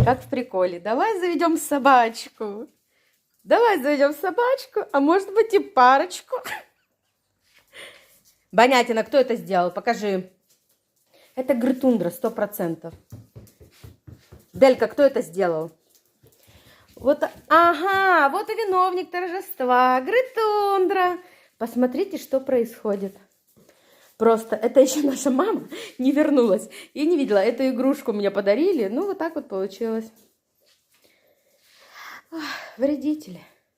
Как в приколе. Давай заведем собачку. Давай заведем собачку, а может быть и парочку. Банятина, кто это сделал? Покажи. Это Грытундра, 100%. Делька, кто это сделал? Вот, ага, вот и виновник торжества. Грытундра. Посмотрите, что происходит. Просто это еще наша мама не вернулась. И не видела, эту игрушку мне подарили. Ну, вот так вот получилось. Ох, вредители.